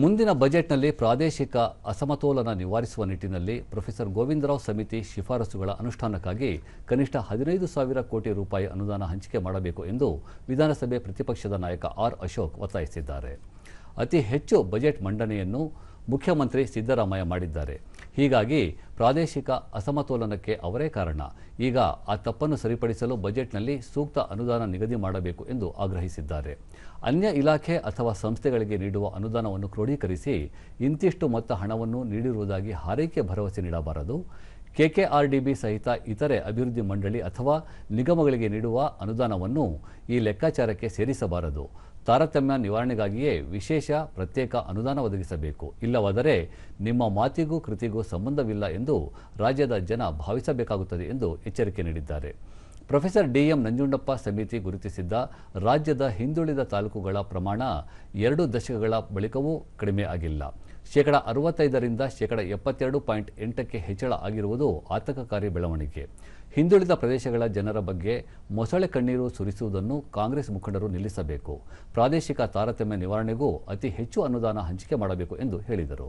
ಮುಂದಿನ ಬಜೆಟ್ನಲ್ಲಿ ಪ್ರಾದೇಶಿಕ ಅಸಮತೋಲನ ನಿವಾರಿಸುವ ನಿಟ್ಟಿನಲ್ಲಿ ಪ್ರೊಫೆಸರ್ ಗೋವಿಂದರಾವ್ ಸಮಿತಿ ಶಿಫಾರಸುಗಳ ಅನುಷ್ಠಾನಕ್ಕಾಗಿ ಕನಿಷ್ಠ 15,000 ಕೋಟಿ ರೂಪಾಯಿ ಅನುದಾನ ಹಂಚಿಕೆ ಮಾಡಬೇಕು ಎಂದು ವಿಧಾನಸಭೆ ಪ್ರತಿಪಕ್ಷದ ನಾಯಕ ಆರ್ ಅಶೋಕ್ ಒತ್ತಾಯಿಸಿದ್ದಾರೆ. ಅತಿ ಹೆಚ್ಚು ಬಜೆಟ್ ಮಂಡನೆಯನ್ನು ಮುಖ್ಯಮಂತ್ರಿ ಸಿದ್ದರಾಮಯ್ಯ ಮಾಡಿದ್ದಾರೆ. ಹೀಗಾಗಿ ಪ್ರಾದೇಶಿಕ ಅಸಮತೋಲನಕ್ಕೆ ಅವರೇ ಕಾರಣ. ಈಗ ಆ ತಪ್ಪನ್ನು ಸರಿಪಡಿಸಲು ಬಜೆಟ್ನಲ್ಲಿ ಸೂಕ್ತ ಅನುದಾನ ನಿಗದಿ ಮಾಡಬೇಕು ಎಂದು ಆಗ್ರಹಿಸಿದ್ದಾರೆ. ಅನ್ಯ ಇಲಾಖೆ ಅಥವಾ ಸಂಸ್ಥೆಗಳಿಗೆ ನೀಡುವ ಅನುದಾನವನ್ನು ಕ್ರೋಢೀಕರಿಸಿ ಇಂತಿಷ್ಟು ಮೊತ್ತ ಹಣವನ್ನು ನೀಡಿರುವುದಾಗಿ ಹಾರೈಕೆ ಭರವಸೆ ನೀಡಬಾರದು. ಕೆಕೆಆರ್ಡಿಬಿ ಸಹಿತ ಇತರೆ ಅಭಿವೃದ್ಧಿ ಮಂಡಳಿ ಅಥವಾ ನಿಗಮಗಳಿಗೆ ನೀಡುವ ಅನುದಾನವನ್ನು ಈ ಲೆಕ್ಕಾಚಾರಕ್ಕೆ ಸೇರಿಸಬಾರದು. ತಾರತಮ್ಯ ನಿವಾರಣೆಗಾಗಿಯೇ ವಿಶೇಷ ಪ್ರತ್ಯೇಕ ಅನುದಾನ ಒದಗಿಸಬೇಕು. ಇಲ್ಲವಾದರೆ ನಿಮ್ಮ ಮಾತಿಗೂ ಕೃತಿಗೂ ಸಂಬಂಧವಿಲ್ಲ ಎಂದು ರಾಜ್ಯದ ಜನ ಭಾವಿಸಬೇಕಾಗುತ್ತದೆ ಎಂದು ಎಚ್ಚರಿಕೆ ನೀಡಿದ್ದಾರೆ. ಪ್ರೊಫೆಸರ್ ಡಿಎಂ ನಂಜುಂಡಪ್ಪ ಸಮಿತಿ ಗುರುತಿಸಿದ್ದ ರಾಜ್ಯದ ಹಿಂದುಳಿದ ತಾಲೂಕುಗಳ ಪ್ರಮಾಣ 2 ದಶಕಗಳ ಬಳಿಕವೂ ಕಡಿಮೆ ಆಗಿಲ್ಲ. 65% 72.8ಕ್ಕೆ ಹೆಚ್ಚಳ ಆಗಿರುವುದು ಆತಂಕಕಾರಿ ಬೆಳವಣಿಗೆ. ಹಿಂದುಳಿದ ಪ್ರದೇಶಗಳ ಜನರ ಬಗ್ಗೆ ಮೊಸಳೆ ಕಣ್ಣೀರು ಸುರಿಸುವುದನ್ನು ಕಾಂಗ್ರೆಸ್ ಮುಖಂಡರು ನಿಲ್ಲಿಸಬೇಕು. ಪ್ರಾದೇಶಿಕ ತಾರತಮ್ಯ ನಿವಾರಣೆಗೂ ಅತಿ ಹೆಚ್ಚು ಅನುದಾನ ಹಂಚಿಕೆ ಮಾಡಬೇಕು ಎಂದು ಹೇಳಿದರು.